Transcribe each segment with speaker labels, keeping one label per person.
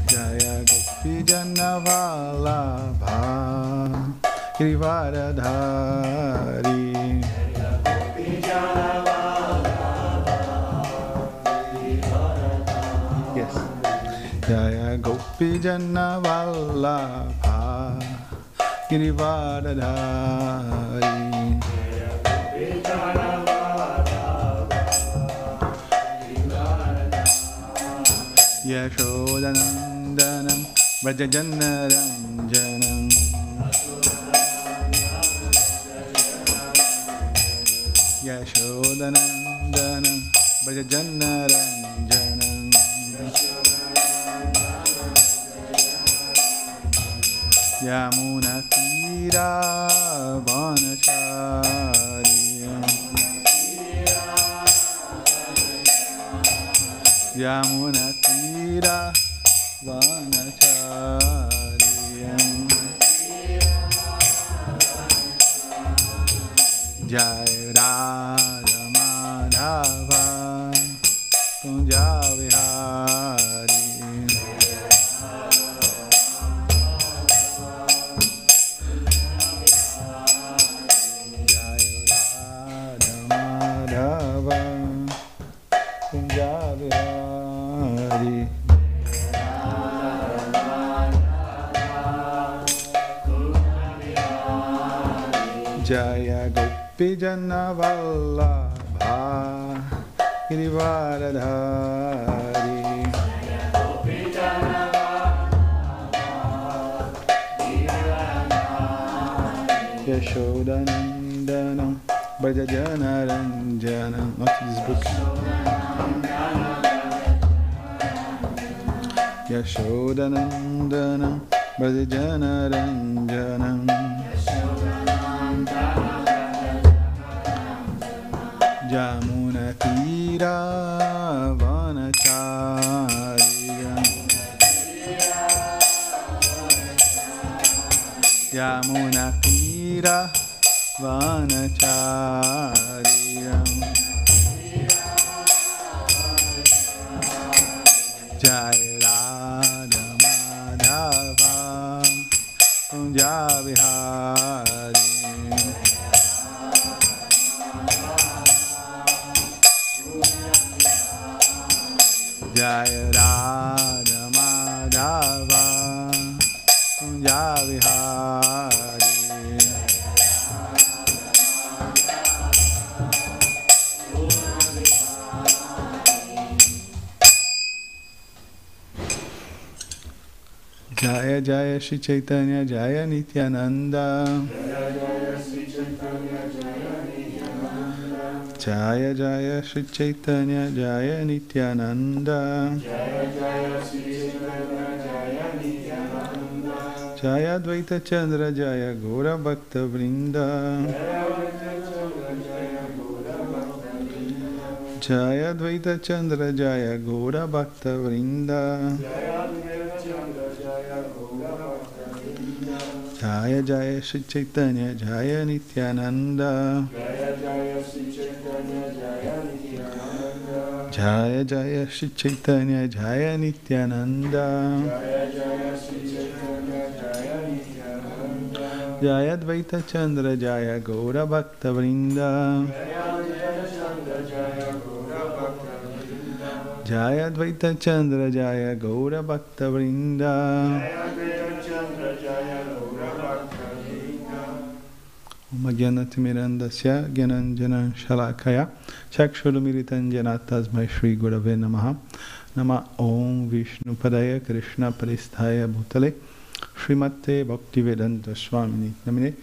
Speaker 1: Jaya Gopi Jana Vallabha Girivaradhari. Yes. Jaya Gopi Jana Vallabha Girivaradhari. Yashodanandanam Vrajajanaranjanam Yashodanandanam Vrajajanaranjanam Yamunatira Vanachariyam Yamunatira Vanachariyam Jai Radha Madhava Kunja Vihari. Jai Radha Madhava Kunja Vihari. Jaya Gopi Jana Vallabha Girivaradhari. Yashodanandanam Vrajajanaranjanam. Not this book. Yashodanandanam Vrajajanaranjanam Jamunatira Vanachariyam Yamunatira Vanachariyam Jai Radha Madhava Kunja Vihari. Jai Radha Madhava Kunja Vihari. Jaya Jaya Shri Chaitanya Jaya Nityananda. Jaya Jaya Shri Chaitanya Jaya Nityananda. Jaya Dvaita Chandra Jaya Gaura Bhakta Vrinda. Jaya Dvaita Chandra Jaya Gaura Bhakta Vrinda. Jaya Jaya Shri Chaitanya Jaya Nityananda. Jaya Jaya Shri Chaitanya Jaya Nityananda. Jaya Dvaita Chandra Jaya Gaura Bhakta Vrinda. Jaya Dvaita Chandra Jaya Gaura Bhakta Vrinda. Magyanatimirandasya Gyananjana Shalakaya Chakshurumiritanjana Tasmai Shri Gurave Namaha. Nama Om Vishnu Padaya Krishna Paristaya Bhutale Srimate Bhaktivedanta Swamini Namine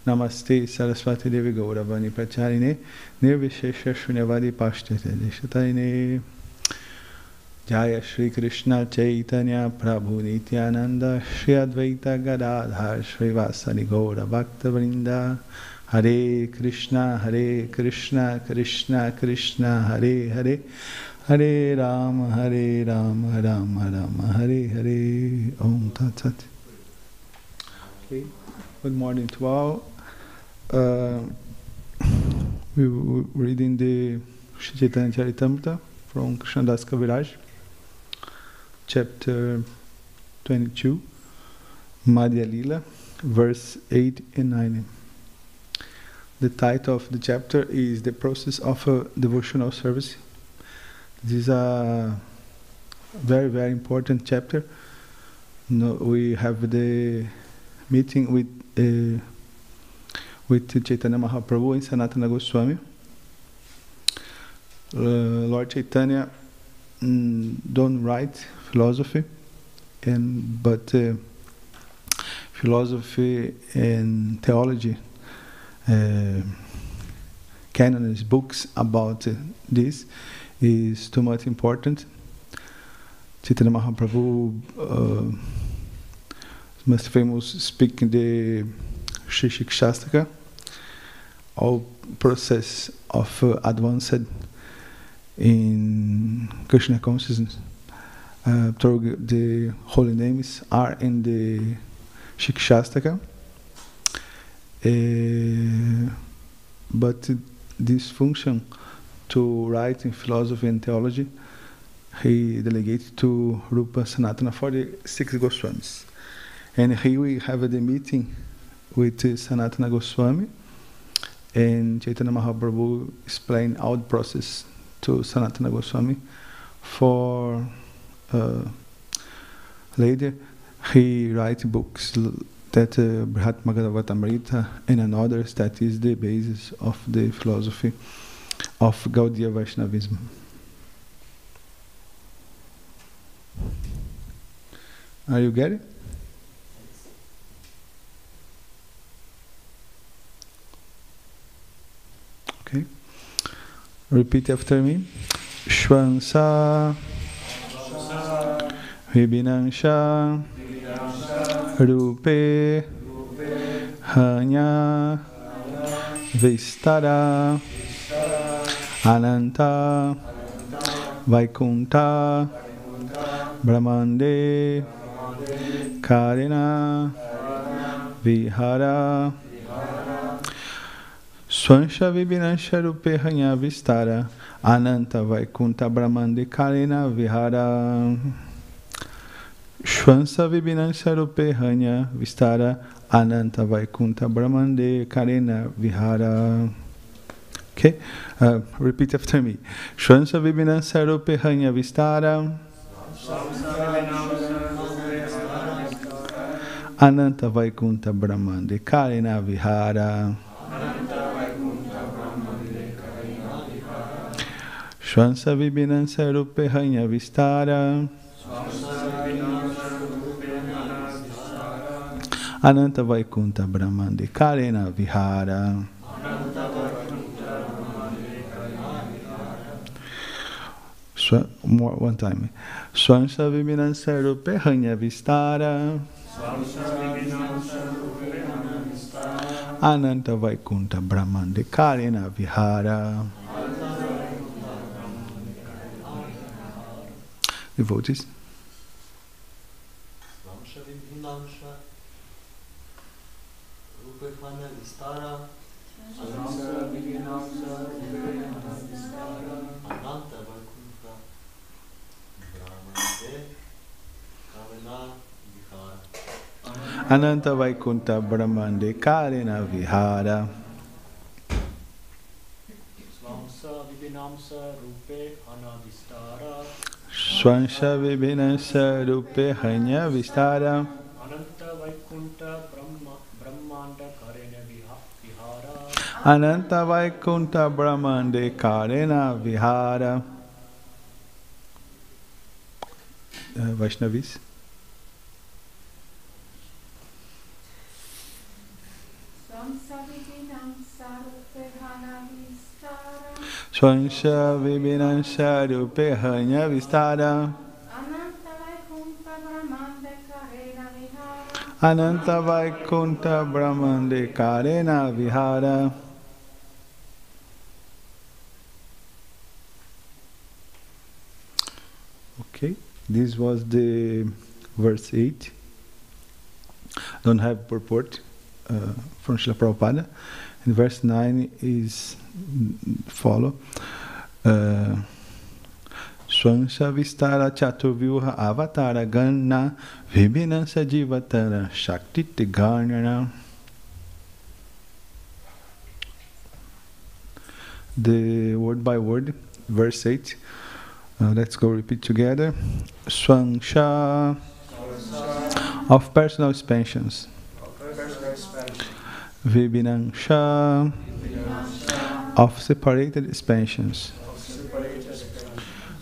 Speaker 1: Namaste Saraswati Devi Gauravani Pracharine Nirvishesha Shunyavadi Pashtete Deshatarine. Jaya Shri Krishna Chaitanya Prabhu Nityananda Shri Advaita Gadadhar Shri Vasani Gaura Bhakta Vrinda. Hare Krishna Krishna Krishna Hare Hare Hare Rama Rama Rama Hare Hare. Om Tat Sat. Okay. Good morning to all. We were reading the Shri Chaitanya Charitamrita from Krishnadas Kaviraj, chapter 22, Madhya Lila, verse 8 and 9. The title of the chapter is The Process of Devotional Service. This is a very, very important chapter. We have the meeting with Chaitanya Mahaprabhu and Sanatana Goswami. Lord Chaitanya don't write philosophy, but philosophy and theology, canons, books about this is too much important. Chaitanya Mahaprabhu, most famous, speaking the Shri Shikshastaka, all process of advanced in Krishna consciousness through the holy names are in the Shikshastaka. But this function to write in philosophy and theology, he delegated to Rupa Sanatana for the 6 Goswamis. And here we have the meeting with Sanatana Goswami, and Chaitanya Mahaprabhu explained all the process to Sanatana Goswami. For later, he writes books that Brihatmagavatamrita and others, that is the basis of the philosophy of Gaudiya Vaishnavism. Are you getting it? Okay. Repeat after me. Shvansa Vibhinansha Rupe Hanya Vistara Ananta Vaikunta Brahmande Karina Vihara Swansha Vibhinansha Rupe Hanya Vistara Ananta Vaikunta Brahmande Karina Vihara Shvansa Vibhinansha Rupe Hanya Vistara Ananta Vaikunta Brahmande Karina Vihara. Okay, repeat after me. Shvansa Vibhinansha Rupe Hanya Vistara Ananta Vaikunta Brahmande Karina Vihara. Shvansa Vibhinansha Rupe Hanya Vistara Ananta Vaikunta Brahmande Karina Vihara. One time. Swansha Vibhinansha Rupe Hanya Vistara Ananta Vaikunta Brahmande Karina Vihara. Devotees. Ananta Vaikunta Brahmande Karina Vihara. Swansha Vibhinansha Rupe Hanya Vistara Ananta Vaikunta Brahmande Vihara. Ananta Vaikunta Brahmande Karina Vihara. Vaishnavis. Swansha Vibhinansha Rupe Hanya Vistara Ananta Vaikunta Brahmande Karina Vihara. Okay, this was the verse 8. Don't have purport from Srila Prabhupada. And verse 9 is follow. Swansha Vistara Chaturvyuha Avatara Ganna Vibhinasa Jivatara Shakti Tigarnana. The word by word, verse 8. Let's go repeat together. Swansha of personal expansions. Vibhinansha of separated expansions.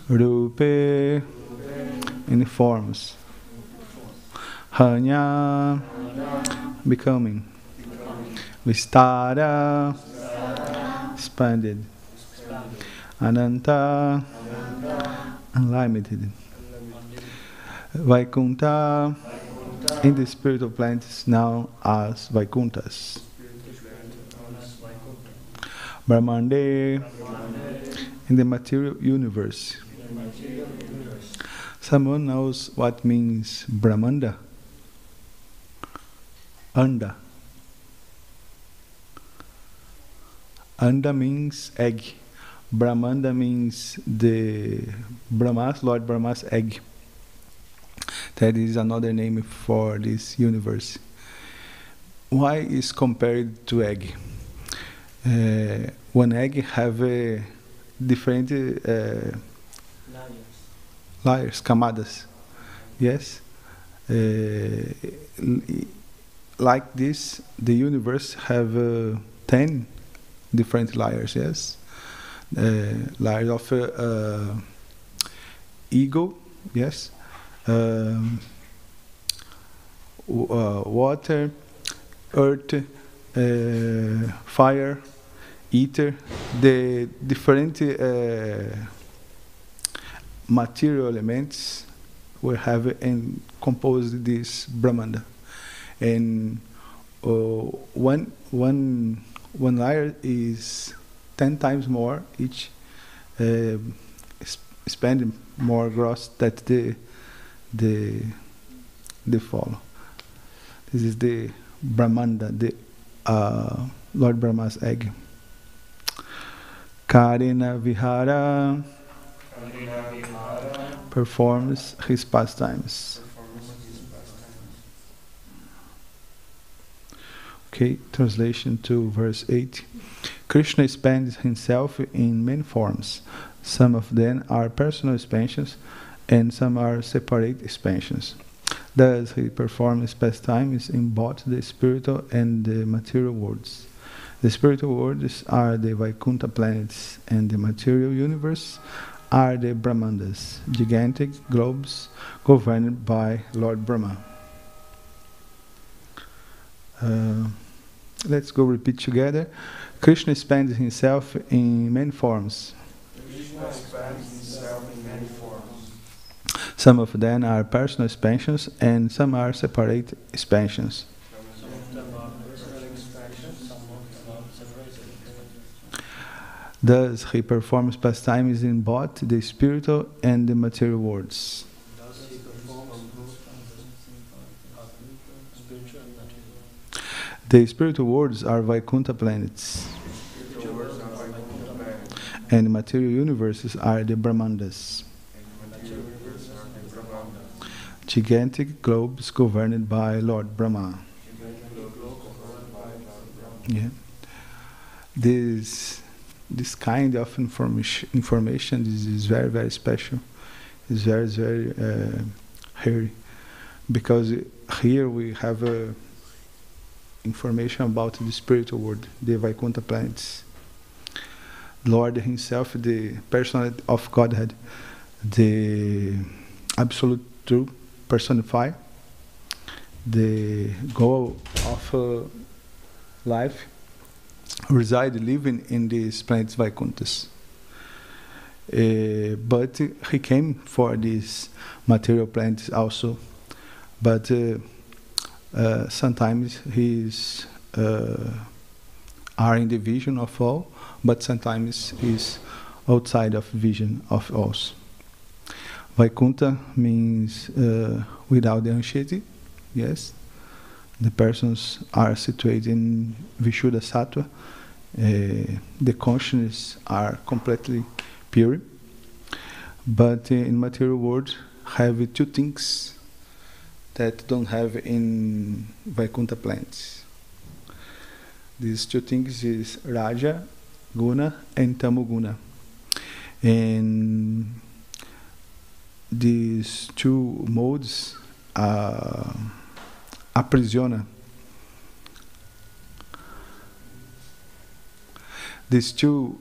Speaker 1: Rupe in forms. Hanya becoming. Vistara expanded. Ananta unlimited. Vaikunta in the spiritual planets now as Vaikuntas. Brahmande in the material universe. Someone knows what means Brahmanda? Anda. Anda means egg. Brahmanda means the Brahmas, Lord Brahma's egg. That is another name for this universe. Why is compared to egg? One egg have a different layers, camadas. Yes. Like this, the universe have 10 different layers. Yes. Layers of ego. Yes. Water, earth, fire, ether, the different material elements will have and compose this Brahmanda. And one layer is 10 times more each, spending more gross that the follow. This is the Brahmanda, the Lord Brahma's egg. Karina Vihara performs his pastimes. Okay, translation to verse 8. Krishna expends himself in many forms. Some of them are personal expansions and some are separate expansions. Thus, he performs pastimes in both the spiritual and the material worlds. The spiritual worlds are the Vaikuntha planets, and the material universe are the Brahmandas, gigantic globes governed by Lord Brahma. Let's go repeat together. Krishna expends himself in many forms.
Speaker 2: Krishna expands himself in many forms.
Speaker 1: Some of them are personal expansions and some are separate expansions. Thus, he performs pastimes in both the spiritual and the material worlds. The spiritual worlds are Vaikuntha planets, and the material universes are the Brahmandas, gigantic globes governed by Lord Brahma. Yeah. This kind of information this is very, very special. It's very, very hairy, because here we have information about the spiritual world, the Vaikuntha planets. Lord himself, the personality of Godhead, the absolute truth personified, the goal of life, reside living in these planets Vaikunthas. But he came for these material planets also. But sometimes he's are in the vision of all, but sometimes he's outside of vision of all. Vaikuntha means without the anxiety. Yes, the persons are situated in Vishuddha Sattva. The consciousness are completely pure. But in material world, have two things that don't have in Vaikuntha plants. These two things is Raja Guna and Tamoguna. And these two modes aprisiona. These two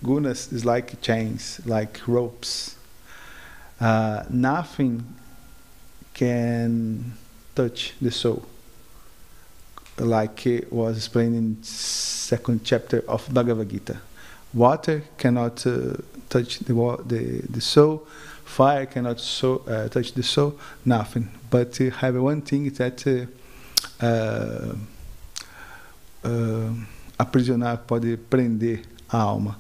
Speaker 1: gunas is like chains, like ropes. Nothing can touch the soul, like it was explained in 2nd chapter of Bhagavad Gita. Water cannot touch the soul. Fire cannot touch the soul. Nothing. But have one thing that aprisionar, pode prender a alma.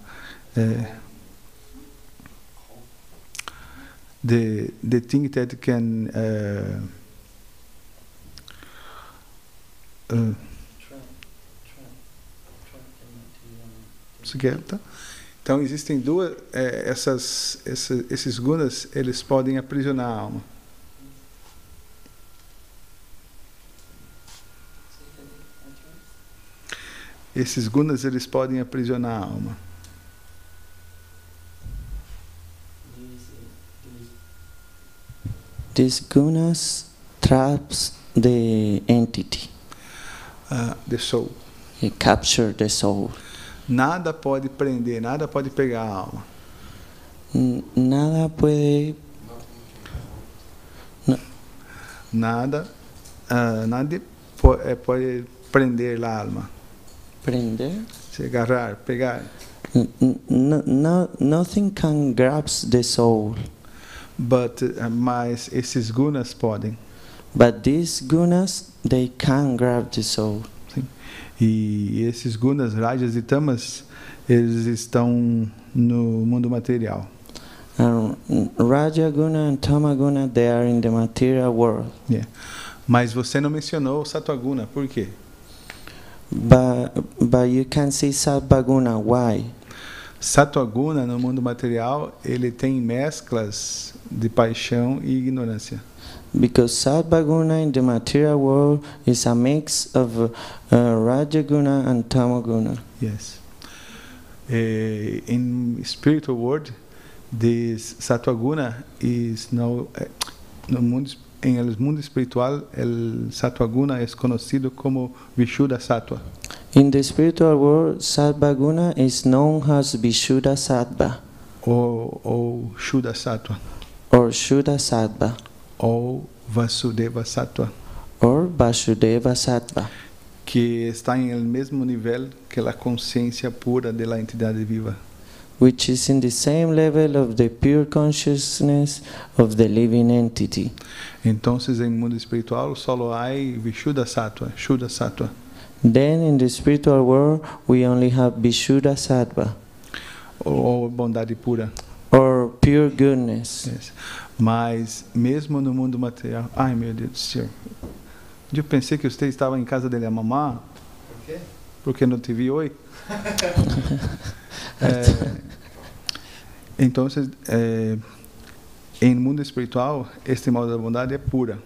Speaker 1: The thing that can então existem duas esses gunas, eles podem aprisionar a alma. Esses gunas, eles podem aprisionar a alma.
Speaker 3: These gunas traps the entity.
Speaker 1: The soul.
Speaker 3: It capture the soul.
Speaker 1: Nada pode prender, nada pode pegar a alma.
Speaker 3: Nada puede.
Speaker 1: Nada pode prender a alma.
Speaker 3: Prender?
Speaker 1: Se agarrar, pegar.
Speaker 3: Nothing can grasp the soul.
Speaker 1: But mas esses gunas podem.
Speaker 3: But these gunas, they can grab the soul.
Speaker 1: Sim. E esses gunas, rajas e tamas, eles estão no mundo material.
Speaker 3: Raja Guna and Tamaguna, they are in the material world.
Speaker 1: Yeah. Mas você não mencionou o Sattva-guna, por quê?
Speaker 3: But you can see Sattva-guna. Why?
Speaker 1: Sattva-guna no mundo material, ele tem mesclas de paixão e ignorância.
Speaker 3: Because Sattva-guna in the material world is a mix of Rajaguna and Tamaguna.
Speaker 1: Yes. In spiritual world, this Sattva-guna is no mundo, en el mundo espiritual, el Sattva-guna es conocido como Vishuddha Sattva.
Speaker 3: In the spiritual world, Sattva-guna is known as Vishuddha Sattva.
Speaker 1: Ou Shuddha Sattva.
Speaker 3: Or Shuddha Sattva.
Speaker 1: Ou Vasudeva Sattva.
Speaker 3: Or Vasudeva Sattva.
Speaker 1: Que está em el mesmo nível que a consciência pura de la entidade viva.
Speaker 3: Which is in the same level of the pure consciousness of the living entity.
Speaker 1: Então, em mundo espiritual, solo há Vishuddha Sattva, Shuddha Sattva.
Speaker 3: Then in the spiritual world, we only have Vishuddha Sattva.
Speaker 1: Ou bondade pura.
Speaker 3: Or pure goodness.
Speaker 1: Yes. Mas, mesmo no mundo material... Ai, meu Deus do céu. Eu pensei que você estava em casa dele a mamar.
Speaker 2: Por quê?
Speaker 1: Porque não te vi hoje. Então, em mundo espiritual, este modo da bondade é pura.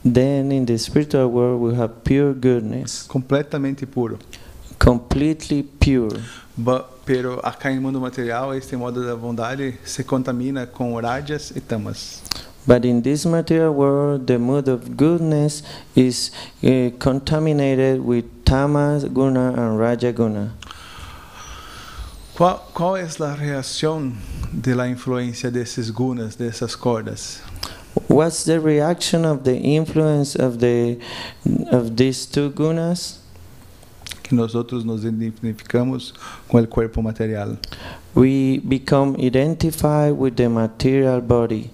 Speaker 3: Then in the spiritual world we have pure goodness.
Speaker 1: Completamente puro.
Speaker 3: Completely pure.
Speaker 1: Pero acá em mundo material, este modo da bondade se contamina com rajas e tamas.
Speaker 3: But in this material world, the mood of goodness is contaminated with tamas, guna and raja guna.
Speaker 1: Qual é a reação da influência desses gunas, dessas cordas?
Speaker 3: What's the reaction of the influence of these two gunas?
Speaker 1: Que nós outros nos identificamos com o corpo material.
Speaker 3: We become identified with the material body.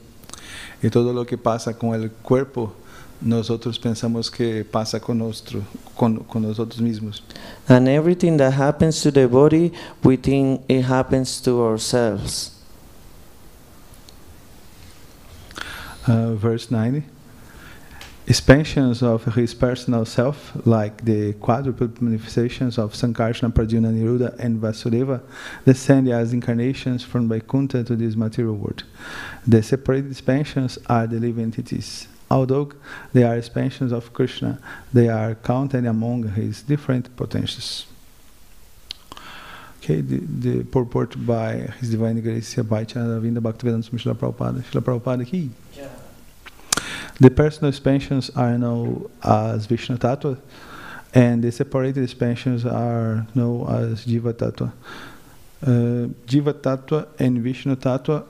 Speaker 1: E todo lo que passa com o corpo, nós outros pensamos que passa com nós outros mesmos.
Speaker 3: And everything that happens to the body, we think it happens to ourselves.
Speaker 1: Verse 9. expansions of his personal self, like the quadruple manifestations of Sankarsana, Pradyumna, Niruddha, and Vasudeva, descend as incarnations from Vaikuntha to this material world. The separated expansions are the living entities. Although they are expansions of Krishna, they are counted among his different potentials. Okay, the purport by His Divine Grace Bhaicharavinda Bhaktivedanta Swami Srila Prabhupada. Srila Prabhupada aqui.
Speaker 3: Yeah.
Speaker 1: The personal expansions are known as Vishnu Tattva, and the separated expansions are known as Jiva Tattva. Jiva Tattva and Vishnu Tattva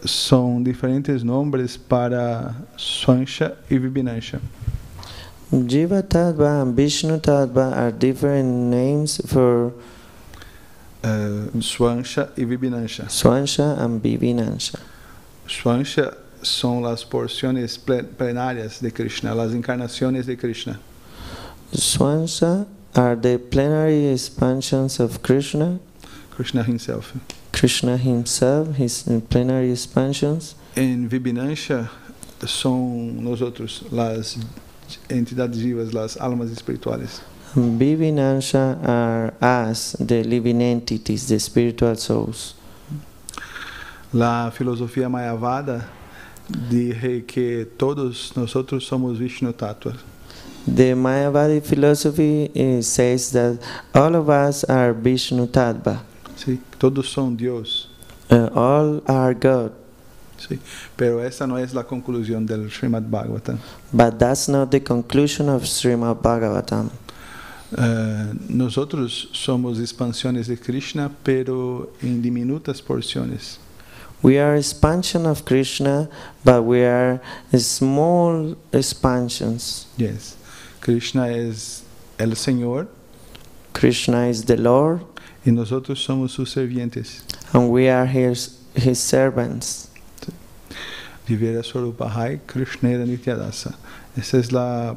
Speaker 1: são diferentes nomes para Swansha e Vibhinansha.
Speaker 3: Jiva Tattva and Vishnu Tattva are different names for
Speaker 1: Swansha e Vibhinansha.
Speaker 3: Swansha and Vibhinansha.
Speaker 1: Swansha son las porciones plenarias de Krishna, las encarnaciones de Krishna.
Speaker 3: Swansha are the plenary expansions of Krishna.
Speaker 1: Krishna himself.
Speaker 3: Krishna himself, his plenary expansions.
Speaker 1: En Vibhinansha son nosotros, las entidades vivas, las almas espirituales.
Speaker 3: Vibhinansha are us, the living entities, the spiritual souls.
Speaker 1: La filosofía mayavada dice que todos nosotros somos Vishnu Tattva.
Speaker 3: The Mayavadi philosophy says that all of us are Vishnu Tattva.
Speaker 1: Sí, todos son Dios.
Speaker 3: All are God.
Speaker 1: Sí, pero esa no es la conclusión del Srimad Bhagavatam.
Speaker 3: But that's not the conclusion of Srimad Bhagavatam.
Speaker 1: Nosotros somos expansiones de Krishna, pero en diminutas porciones.
Speaker 3: We are expansion of Krishna, but we are small expansions.
Speaker 1: Yes. Krishna es el Señor.
Speaker 3: Krishna is the Lord.
Speaker 1: Y nosotros somos sus servientes.
Speaker 3: And we are his servants.
Speaker 1: Vivera Swarupahai Krishnera Nityadasa. Esa es la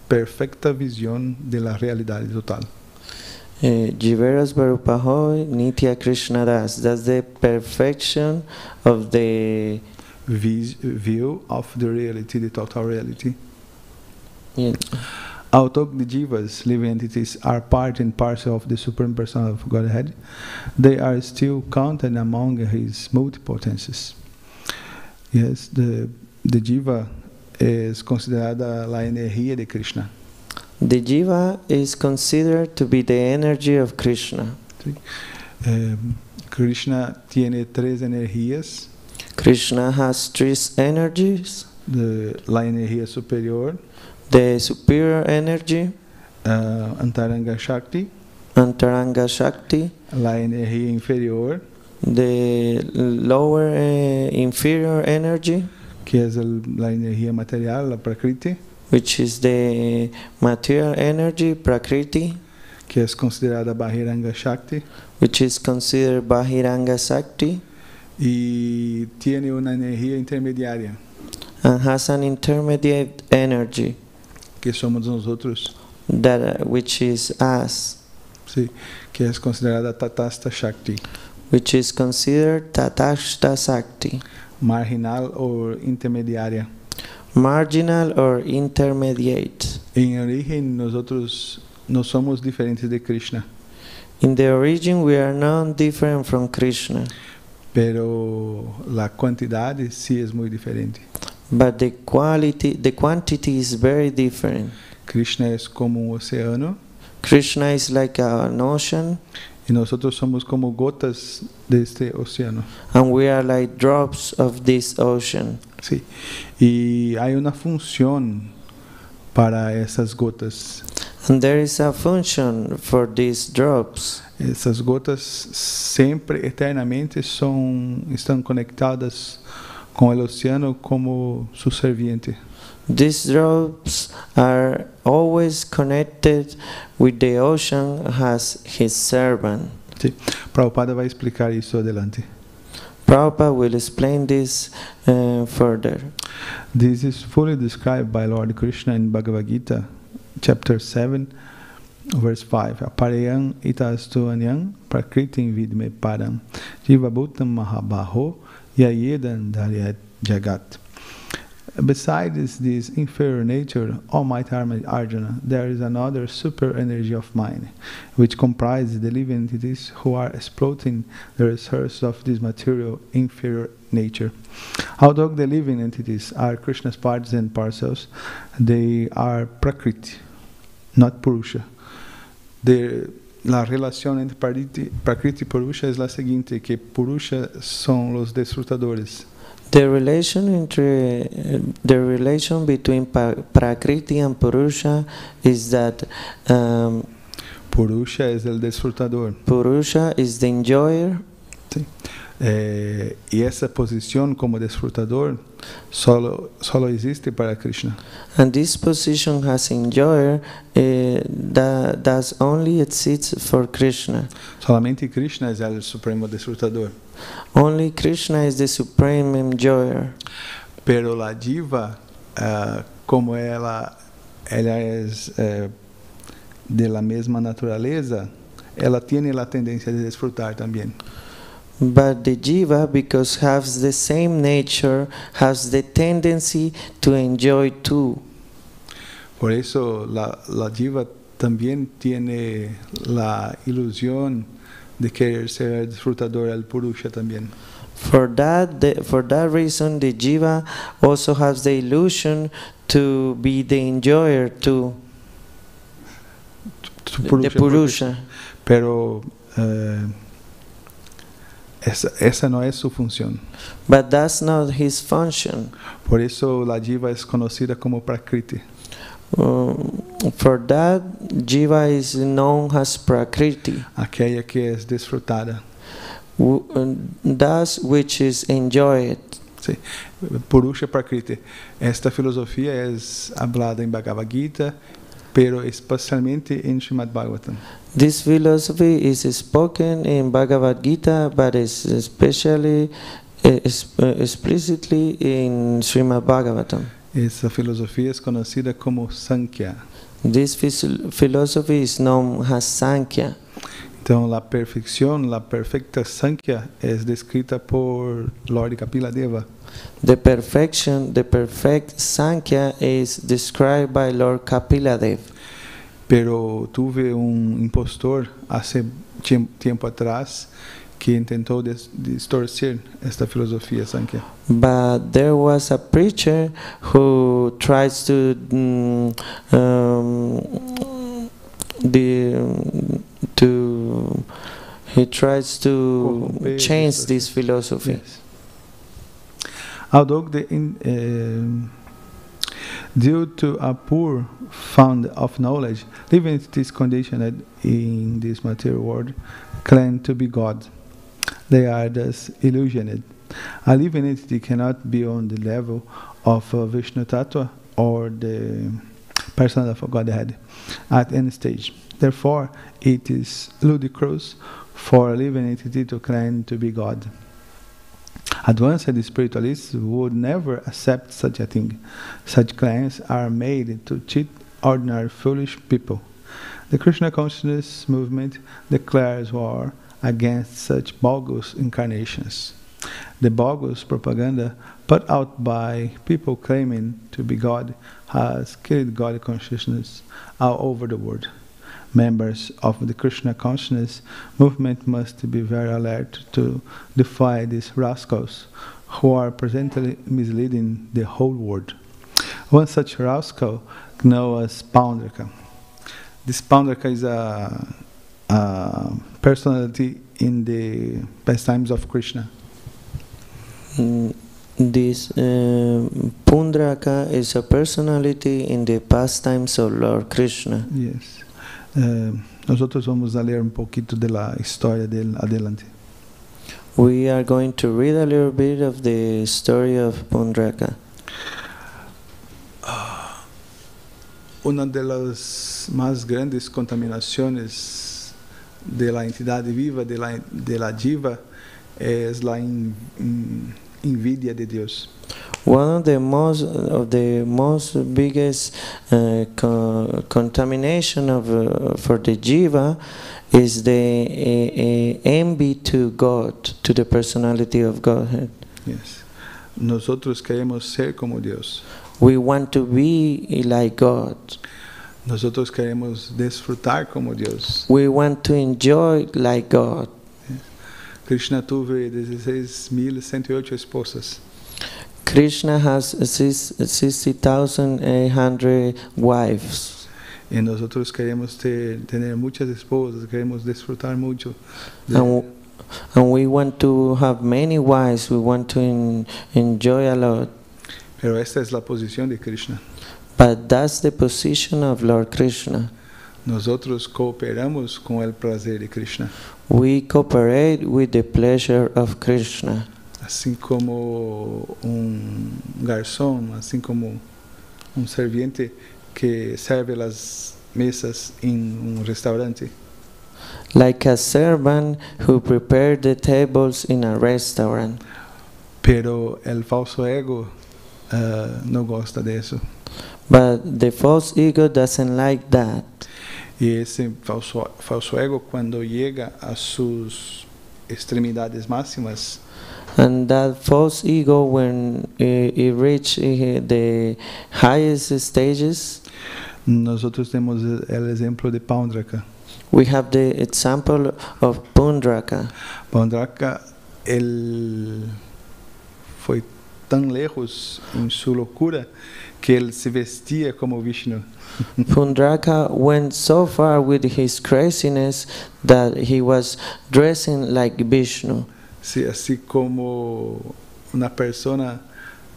Speaker 1: perfecta visión de la realidad total.
Speaker 3: Jiveras Barupahoy Nitya Krishna Das. That's the perfection of the
Speaker 1: view of the reality, the total reality.
Speaker 3: Yeah.
Speaker 1: Although the jivas, living entities, are part and parcel of the Supreme Person of Godhead, they are still counted among his multipotencies. Yes, the jiva is considerada la energía de Krishna.
Speaker 3: The jiva is considered to be the energy of Krishna.
Speaker 1: Sí. Krishna tiene tres energías.
Speaker 3: Krishna has three energies.
Speaker 1: La energía superior,
Speaker 3: the superior energy,
Speaker 1: Antaranga Shakti,
Speaker 3: Antaranga Shakti,
Speaker 1: la energía inferior,
Speaker 3: the lower inferior energy,
Speaker 1: que es la energía material, la Prakriti,
Speaker 3: which is the material energy, Prakriti,
Speaker 1: que es considerada Bahiranga Shakti,
Speaker 3: which is considered Bahiranga Shakti,
Speaker 1: y tiene una energía intermediaria,
Speaker 3: and has an intermediate energy,
Speaker 1: que somos nosotros,
Speaker 3: that which is us,
Speaker 1: sí, que es considerada Tatastha Shakti,
Speaker 3: which is considered Tatastha Shakti,
Speaker 1: marginal o intermediaria.
Speaker 3: Marginal or intermediate.
Speaker 1: En origen nosotros no somos diferentes de Krishna.
Speaker 3: In the origin we are not different from Krishna.
Speaker 1: Pero la cantidad sí es muy diferente.
Speaker 3: But the quantity is very different.
Speaker 1: Krishna es como un océano.
Speaker 3: Krishna is like an ocean.
Speaker 1: Y nosotros somos como gotas de este océano.
Speaker 3: And we are like drops of this ocean.
Speaker 1: Sí. Y hay una función para esas gotas.
Speaker 3: And there is a function for these drops.
Speaker 1: Essas gotas sempre, eternamente, estão conectadas com o oceano como su serviente.
Speaker 3: These drops are always connected with the ocean as his servant.
Speaker 1: Sí. Prabhupada vai explicar isso adelante.
Speaker 3: Prabhupada will explain this further.
Speaker 1: This is fully described by Lord Krishna in Bhagavad Gita, chapter 7, verse 5. Aparayam itastu anyam prakritim vidme param jiva bhutam mahabaho yayedam dharyat jagat. Besides this inferior nature, Almighty Arjuna, there is another super energy of mind, which comprises the living entities who are exploiting the resources of this material inferior nature. Although the living entities are Krishna's parts and parcels, they are Prakriti, not Purusha. La relación entre Prakriti y Purusha es la siguiente, que Purusha son los disfrutadores.
Speaker 3: The relation between Prakriti and Purusha is that
Speaker 1: Purusha es el disfrutador.
Speaker 3: Purusha is the enjoyer.
Speaker 1: Sí. Y esa posición como disfrutador solo existe para Krishna.
Speaker 3: And this position as enjoyer that only exists for Krishna.
Speaker 1: Solamente Krishna es el supremo disfrutador.
Speaker 3: Only Krishna is the supreme enjoyer.
Speaker 1: Pero la diva, como ela es de la misma naturaleza, ela tiene la tendencia de disfrutar también.
Speaker 3: But the jiva, because has the same nature, has the tendency to enjoy too.
Speaker 1: Por eso la diva también tiene la ilusión de querer ser disfrutador al Purusha también.
Speaker 3: For that reason, the jiva also has the illusion to be the enjoyer too. The Purusha.
Speaker 1: Pero esa no es su función.
Speaker 3: But that's not his function.
Speaker 1: Por eso la jiva es conocida como Prakriti.
Speaker 3: For that, jiva is known as Prakriti.
Speaker 1: Aquella que es disfrutada.
Speaker 3: That which is enjoyed.
Speaker 1: Sí. Purusha Prakriti. Esta filosofía es hablada en Bhagavad Gita, pero especialmente en Srimad Bhagavatam.
Speaker 3: This philosophy is spoken in Bhagavad Gita, but is especially explicitly in Srimad Bhagavatam.
Speaker 1: Essa filosofia é conhecida como Sankhya.
Speaker 3: This philosophy is known as Sankhya.
Speaker 1: Então, a perfeita Sankhya é descrita por Lord Kapila Deva.
Speaker 3: The perfect Sankhya is described by Lord Kapila Deva.
Speaker 1: Pero tuve impostor hace tempo atrás que tentou distorcer esta filosofia Sankhya.
Speaker 3: But there was a preacher who tries to change this philosophy.
Speaker 1: Yes. Although due to a poor fund of knowledge, living entities conditioned in this material world claim to be God. They are thus illusioned. A living entity cannot be on the level of Vishnu Tattva or the person of Godhead at any stage. Therefore, it is ludicrous for a living entity to claim to be God. Advanced spiritualists would never accept such a thing. Such claims are made to cheat ordinary foolish people. The Krishna consciousness movement declares war against such bogus incarnations. The bogus propaganda put out by people claiming to be God has killed God consciousness all over the world. Members of the Krishna consciousness movement must be very alert to defy these rascals who are presently misleading the whole world. One such rascal known as Paundraka. This Paundraka is a personality in the pastimes of Krishna.
Speaker 3: This Pundraka is a personality in the pastimes of Lord Krishna.
Speaker 1: Yes. Nosotros vamos a leer pouquinho da história dele adelante.
Speaker 3: We are going to read a little bit of the story of Pundraka.
Speaker 1: Uma das mais grandes contaminações da entidade viva, da diva, é a envidia de Deus.
Speaker 3: One of the most biggest contamination for the jiva is the envy to God, to the personality of Godhead.
Speaker 1: Yes. Nosotros queremos ser como Dios.
Speaker 3: We want to be like God.
Speaker 1: Nosotros queremos desfrutar como Dios.
Speaker 3: We want to enjoy like God.
Speaker 1: Krishna tuvo 16.108 esposas.
Speaker 3: Krishna has 60,800 wives.
Speaker 1: Y nosotros queremos tener muchas esposas, queremos disfrutar mucho.
Speaker 3: And we want to have many wives. We want to enjoy a lot.
Speaker 1: Pero esta es la posición de Krishna.
Speaker 3: But that's the position of Lord Krishna.
Speaker 1: Nosotros cooperamos con el placer de Krishna.
Speaker 3: We cooperate with the pleasure of Krishna.
Speaker 1: Assim como garçom, assim como serviente que serve las mesas em restaurante.
Speaker 3: Like a servant who prepared the tables in a restaurant.
Speaker 1: Pero el falso ego no gosta de eso.
Speaker 3: But the false ego doesn't like that.
Speaker 1: Y ese falso ego, cuando llega a sus extremidades máximas,
Speaker 3: And that false ego, when it reaches the highest stages,
Speaker 1: nosotros temos el ejemplo de Paundraka.
Speaker 3: we have the example of Pundraka.
Speaker 1: Paundraka, él foi tão lejos em sua loucura que ele se vestia como Vishnu.
Speaker 3: Pundraka went so far with his craziness that he was dressing like Vishnu.
Speaker 1: Sí, assim como uma pessoa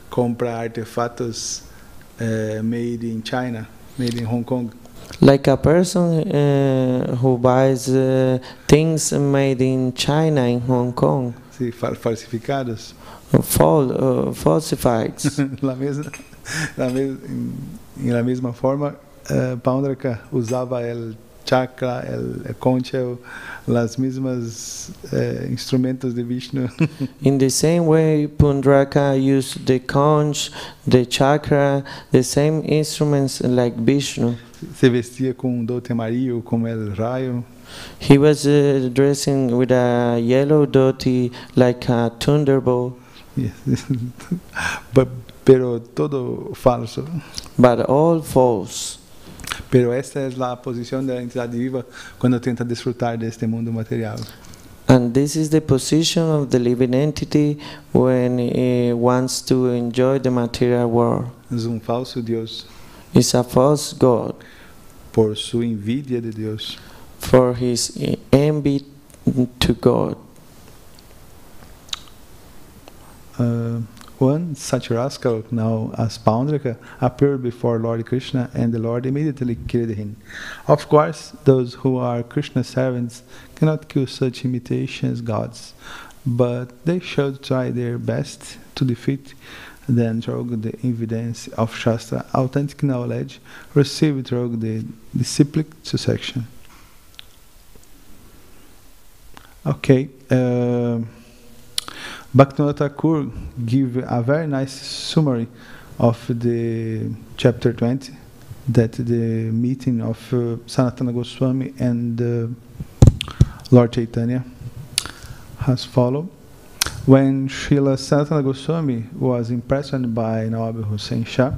Speaker 1: compra artefatos made in China, made in Hong Kong.
Speaker 3: Like a person who buys things made in China, in Hong Kong,
Speaker 1: Sí, falsificados.
Speaker 3: falsified.
Speaker 1: Em la mesma forma, Paundraka usava el chakra, el concha, las mismas instrumentos de Vishnu.
Speaker 3: In the same way, Pundraka used the conch, the chakra, the same instruments like Vishnu.
Speaker 1: Se vestia com dote amarillo, como el rayo.
Speaker 3: He was dressing with a yellow dhoti like a thunderbolt,
Speaker 1: Yes. Pero todo falso.
Speaker 3: but all false.
Speaker 1: Pero esta es la posición de la entidad viva cuando tenta disfrutar de este mundo material.
Speaker 3: And this is the position of the living entity when it wants to enjoy the material world.
Speaker 1: Es un falso Dios
Speaker 3: It's a false God
Speaker 1: por su envidia de Dios.
Speaker 3: for his envy to God.
Speaker 1: One such rascal, now as Paundraka, appeared before Lord Krishna, and the Lord immediately killed him. Of course, those who are Krishna's servants cannot kill such imitations gods, but they should try their best to defeat them through the evidence of Shastra, authentic knowledge received through the disciplic succession. Okay. Bhaktivinoda Thakur give a very nice summary of the chapter 20, that the meeting of Sanatana Goswami and Lord Chaitanya has followed. When Srila Sanatana Goswami was impressed by Nawab Hussain Shah,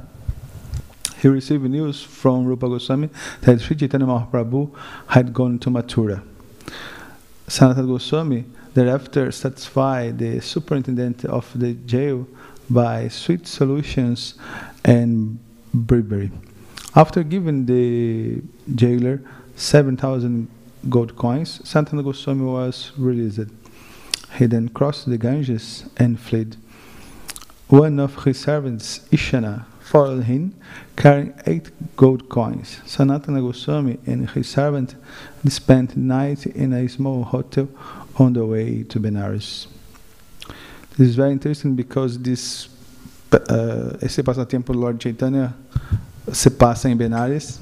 Speaker 1: he received news from Rupa Goswami that Sri Chaitanya Mahaprabhu had gone to Mathura. Sanatana Goswami thereafter satisfied the superintendent of the jail by sweet solutions and bribery. After giving the jailer 7,000 gold coins, Sanatana Goswami was released. He then crossed the Ganges and fled. One of his servants, Ishana, followed him, carrying 8 gold coins. Sanatana Goswami and his servant spent the night in a small hotel on the way to Benares. This is very interesting because esse passatempo do Lord Chaitanya se passa em Benares.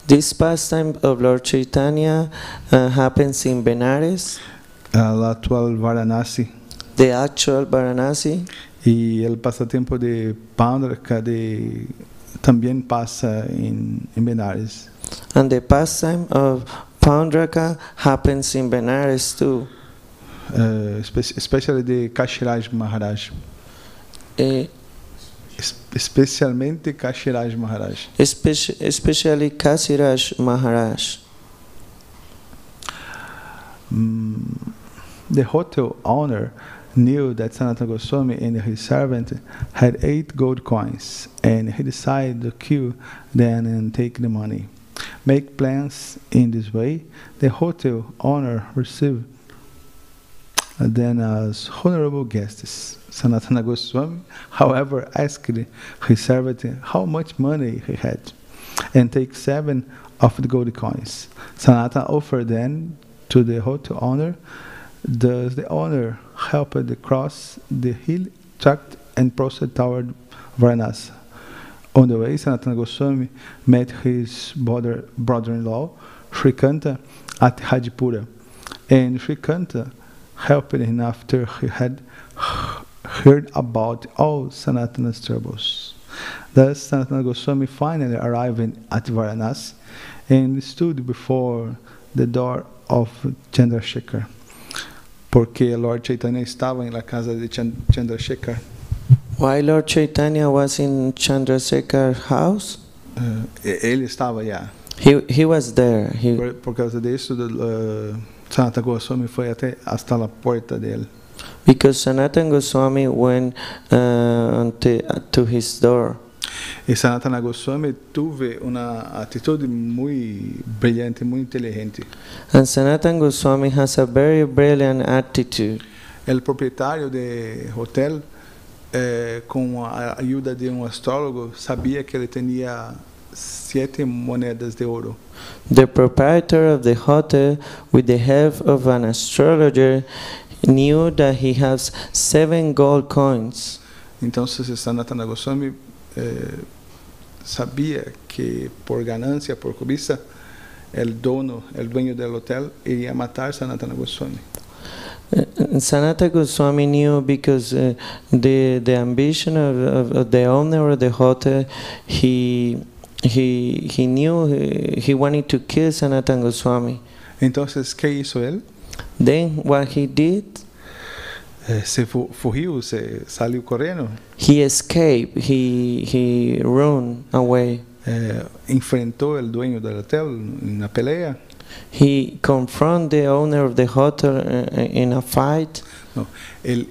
Speaker 3: This pastime of Lord Chaitanya happens in Benares,
Speaker 1: La atual Varanasi.
Speaker 3: the actual Varanasi,
Speaker 1: E el passatempo de Paundraka também passa em Benares.
Speaker 3: and the pastime of Paundraka happens in Benares too,
Speaker 1: Especially de Kashiraj Maharaj.
Speaker 3: eh,
Speaker 1: especialmente Kashiraj Maharaj.
Speaker 3: especially Kasiraj Maharaj.
Speaker 1: The hotel owner knew that Sanatana Goswami and his servant had 8 gold coins, and he decided to kill them and take the money. Make plans in this way, the hotel owner received them as honorable guests. Sanatana Goswami, however, asked his servant how much money he had, and take 7 of the gold coins. Sanatana offered them to the hotel owner. Thus the owner helped to cross the hill tract and proceeded toward Varanasi. On the way, Sanatana Goswami met his brother-in-law, Shrikanta, at Hajipura, and Shrikanta helped him after he had heard about all Sanatana's troubles. Thus, Sanatana Goswami finally arrived at Varanasi and stood before the door of Chandrasekhar, porque Lord Chaitanya estava na casa de Chandrasekhar.
Speaker 3: Why Lord Chaitanya was in Chandrasekhar's house?
Speaker 1: Ele estava, yeah.
Speaker 3: He was there.
Speaker 1: Por causa disso, Sanatana Goswami foi até hasta a porta dele.
Speaker 3: Because Sanatana Goswami went to his door.
Speaker 1: E Sanatana Goswami teve uma atitude muito brilhante, muito inteligente.
Speaker 3: And Sanatana Goswami has a very brilliant attitude.
Speaker 1: El proprietário de hotel, com a ajuda de astrólogo, sabia que ele tinha 7 moedas de ouro.
Speaker 3: The proprietor of the hotel, with the help of an astrologer, knew that he has 7 gold coins.
Speaker 1: Então, Sanatana Goswami sabia que por ganância, por cobiça, el dueño del hotel iria matar Sanatana Goswami.
Speaker 3: Sanatana Goswami knew because the ambition of the owner of the hotel, he knew he wanted to kill Sanatana Goswami.
Speaker 1: Então, que hizo él?
Speaker 3: Then what he did?
Speaker 1: Se fugiu, se saiu correndo.
Speaker 3: He escaped. He ran away.
Speaker 1: Enfrentou el dueño del hotel na pelea.
Speaker 3: He confronted the owner of the hotel in a fight.
Speaker 1: No, él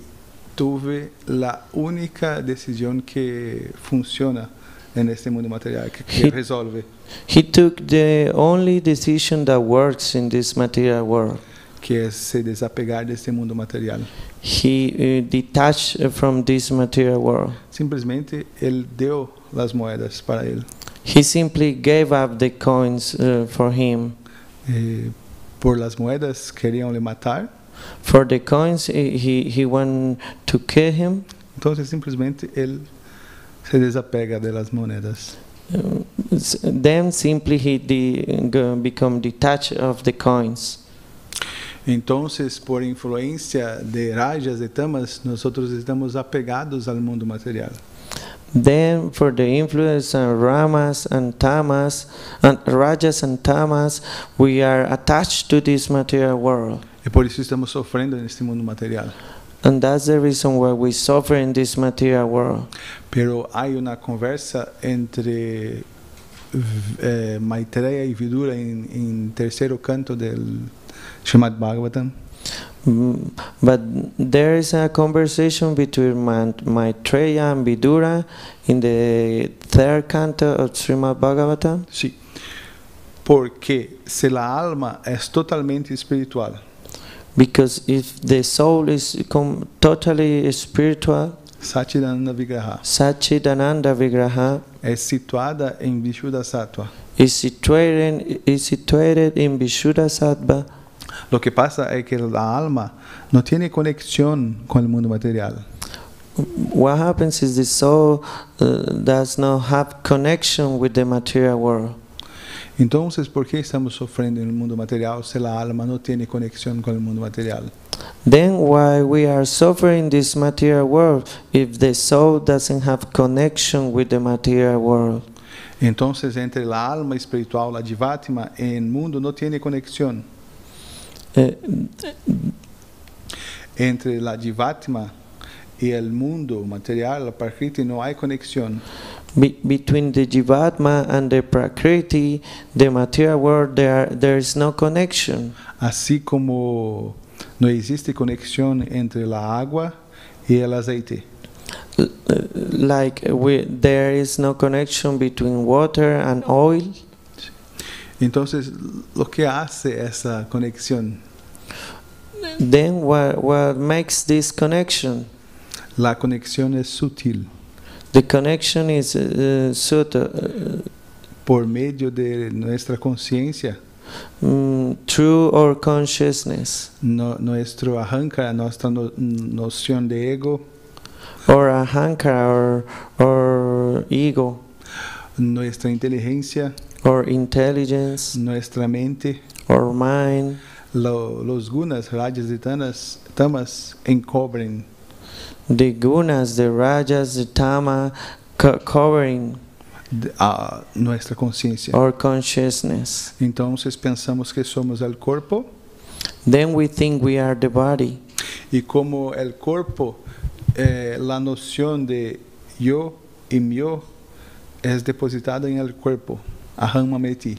Speaker 1: tuve la única decisión que funciona en este mundo material, que resolve.
Speaker 3: He took the only decision that works in this material world.
Speaker 1: Que é se desapegar deste mundo material.
Speaker 3: He detached from this material world.
Speaker 1: Simplesmente ele deu as moedas para ele.
Speaker 3: He simply gave up the coins for him.
Speaker 1: Por las moedas queriam lhe matar.
Speaker 3: For the coins he wanted to kill him.
Speaker 1: Então simplesmente ele se desapega das moedas.
Speaker 3: Then simply he become detached of the coins.
Speaker 1: Então, por influência de rajas e tamas, nós estamos apegados ao mundo material.
Speaker 3: Then, for the influence of Ramas and Tamas, and Rajas and Tamas, we are attached to this material world.
Speaker 1: E por isso estamos sofrendo neste mundo material.
Speaker 3: And that's the reason why we suffer in this material world.
Speaker 1: Pero hay una conversa entre Maitreya y Vidura en terceiro canto del Srimad Bhagavatam.
Speaker 3: But there is a conversation between Maitreya and Vidura in the 3rd canto of Srimad Bhagavatam.
Speaker 1: Sí. Porque se la alma es totalmente espiritual.
Speaker 3: Because if the soul is totally spiritual,
Speaker 1: Satchidananda Vigraha,
Speaker 3: Satchidananda Vigraha
Speaker 1: é situada em Vishuddha Sattva.
Speaker 3: Is situated in Vishuddha Sattva.
Speaker 1: Lo que pasa es que la alma no tiene conexión con el mundo material.
Speaker 3: What happens is the soul does not have connection with the material world.
Speaker 1: Entonces, ¿por qué estamos sufriendo en el mundo material si la alma no tiene conexión con el mundo material?
Speaker 3: Then why we are suffering this material world if the soul doesn't have connection with the material world?
Speaker 1: Entonces, entre la alma espiritual, la Jivatma, y el mundo no tiene conexión. Entre la Jivatma y el mundo material, la Prakriti, no hay conexión.
Speaker 3: Between the Jivatma and the Prakriti, the material world, there is no connection.
Speaker 1: Así como no existe conexión entre la agua y el aceite.
Speaker 3: Like there is no connection between water and oil.
Speaker 1: Entonces, lo que hace esa conexión?
Speaker 3: Then what makes this connection?
Speaker 1: La conexión es sutil.
Speaker 3: The connection is subtle,
Speaker 1: Por medio de nuestra conciencia,
Speaker 3: through our consciousness,
Speaker 1: nuestro ahankara, nuestra noción de ego,
Speaker 3: or ahankara, or ego,
Speaker 1: nuestra inteligencia,
Speaker 3: or intelligence,
Speaker 1: nuestra mente,
Speaker 3: or mind.
Speaker 1: los gunas, rajas y tamas encubren
Speaker 3: The gunas, the rajas, the tama, covering
Speaker 1: nuestra conciencia.
Speaker 3: our consciousness.
Speaker 1: Entonces pensamos que somos el cuerpo,
Speaker 3: Then we think we are the body.
Speaker 1: y como el cuerpo, la noción de yo y mío es depositada en el cuerpo, aham mameti.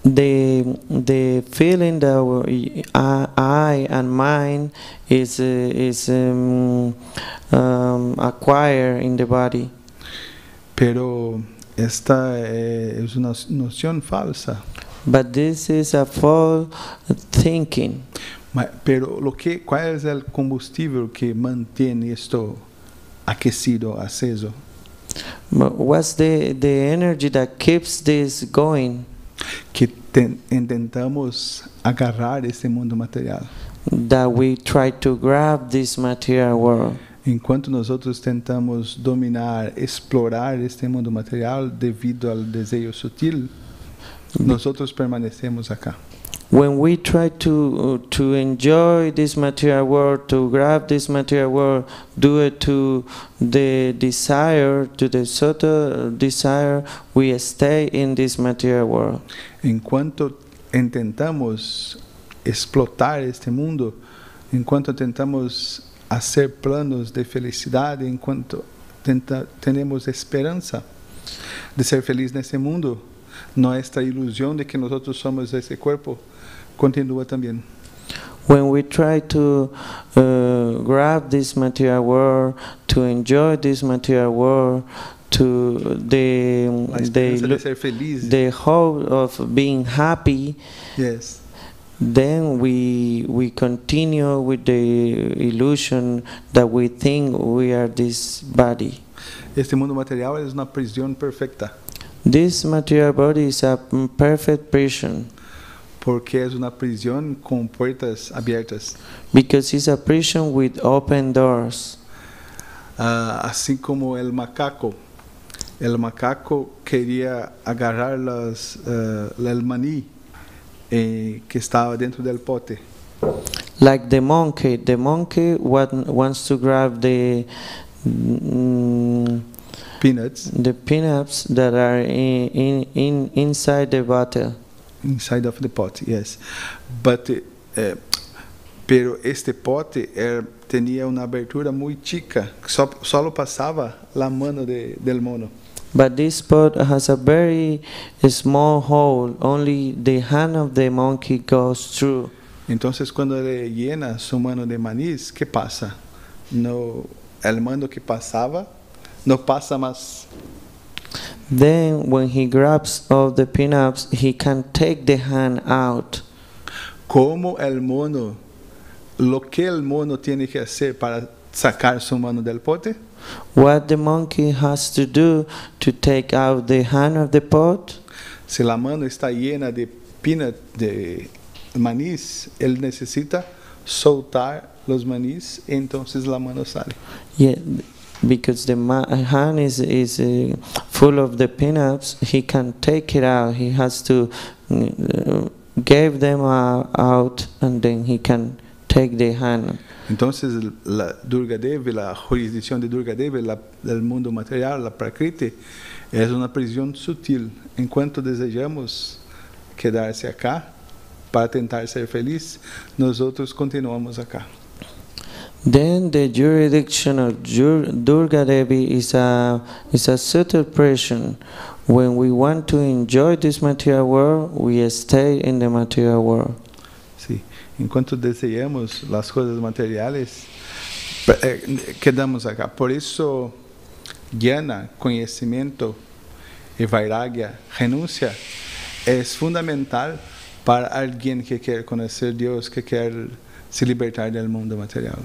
Speaker 3: The feeling that I and mine is acquired in the body.
Speaker 1: Pero esta es una noción falsa.
Speaker 3: But this is a false thinking.
Speaker 1: Pero ¿cuál es el combustible que mantiene esto aquecido, aceso?
Speaker 3: What's the energy that keeps this going?
Speaker 1: Que intentamos agarrar este mundo material.
Speaker 3: That we try to grab this material world.
Speaker 1: Enquanto nós outros tentamos dominar, explorar este mundo material devido ao desejo sutil, nós outros permanecemos acá.
Speaker 3: When we try to enjoy this material world, to grab this material world, do it to the desire, to the subtle desire, we stay in this material world.
Speaker 1: Enquanto tentamos explotar este mundo, enquanto tentamos fazer planos de felicidade, enquanto temos esperança de ser feliz nesse mundo, nossa ilusão de que nós outros somos esse corpo continua também.
Speaker 3: When we try to grab this material world, to enjoy this material world, to the hope of being happy,
Speaker 1: yes.
Speaker 3: Then we continue with the illusion that we think we are this body.
Speaker 1: Este mundo material é uma prisão perfeita.
Speaker 3: This material body is a perfect prison.
Speaker 1: Porque é uma prisão com portas abertas.
Speaker 3: Because it's a prison with open doors.
Speaker 1: Assim como o macaco queria agarrar el maní que estava dentro del pote.
Speaker 3: Like the monkey wants to grab the
Speaker 1: peanuts.
Speaker 3: The peanuts that are inside the bottle.
Speaker 1: Inside of the pot, yes. But pero este pote tinha uma abertura muito chica, só passava a mano del mono.
Speaker 3: But this pot has a very small hole. Only the hand of the monkey goes through.
Speaker 1: Entonces, quando ele llena su mano de manís, ¿qué pasa? No, el mano que pasaba no pasa más.
Speaker 3: Then, when he grabs all the peanuts, he can take the hand out.
Speaker 1: Como el mono, lo que el mono tiene que hacer para sacar su mano del pote?
Speaker 3: What the monkey has to do to take out the hand of the pot?
Speaker 1: Se la mano está llena de peanut, de manís, él necesita soltar los manís, entonces la mano sale.
Speaker 3: Yeah, because the hand is full of the peanuts, he can take it out. He has to give them out, and then he can take the hand.
Speaker 1: Entonces, la Durga Devi, la jurisdicción de Durga Devi, del mundo material, la Prakriti, es una prisión sutil. Enquanto desejamos quedarse acá para tentar ser feliz, nós outros continuamos acá.
Speaker 3: Then the jurisdiction of Durga Devi is a subtle pressure. When we want to enjoy this material world, we stay in the material world.
Speaker 1: Sí. Enquanto desejamos as coisas materiais, quedamos acá. Por isso, jnana, conhecimento, e vairagya, renúncia, é fundamental para alguém que quer conhecer Deus, que quer se libertar do mundo material.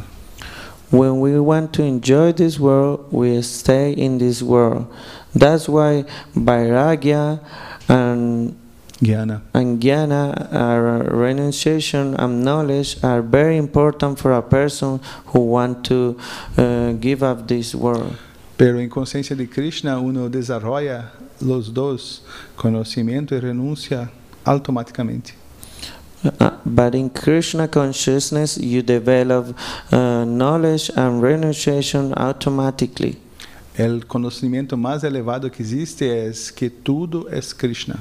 Speaker 3: When we want to enjoy this world, we stay in this world. That's why vairagya and
Speaker 1: Jnana.
Speaker 3: jnana, renunciation and knowledge are very important for a person who want to give up this world.
Speaker 1: Pero em consciência de Krishna, uno desarrolla los dos, conhecimento e renúncia, automaticamente.
Speaker 3: But in Krishna consciousness, you develop knowledge and renunciation automatically.
Speaker 1: O conhecimento mais elevado que existe é que tudo é Krishna.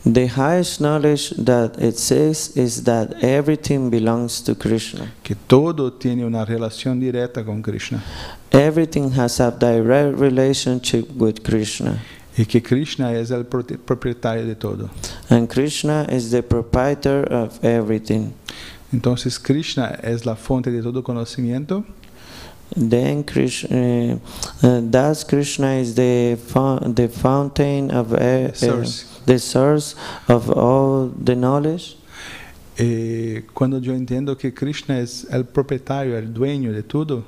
Speaker 3: The highest knowledge that exists is that everything belongs to Krishna.
Speaker 1: Que todo tem uma relação direta com Krishna.
Speaker 3: Everything has a direct relationship with Krishna.
Speaker 1: E que Krishna é o proprietário de todo.
Speaker 3: And Krishna is the proprietor of everything.
Speaker 1: Então, Krishna é a fonte de todo conhecimento.
Speaker 3: Then Krishna, thus Krishna is the fountain of the source of all the knowledge.
Speaker 1: E quando eu entendo que Krishna é o proprietário, o dueño de tudo,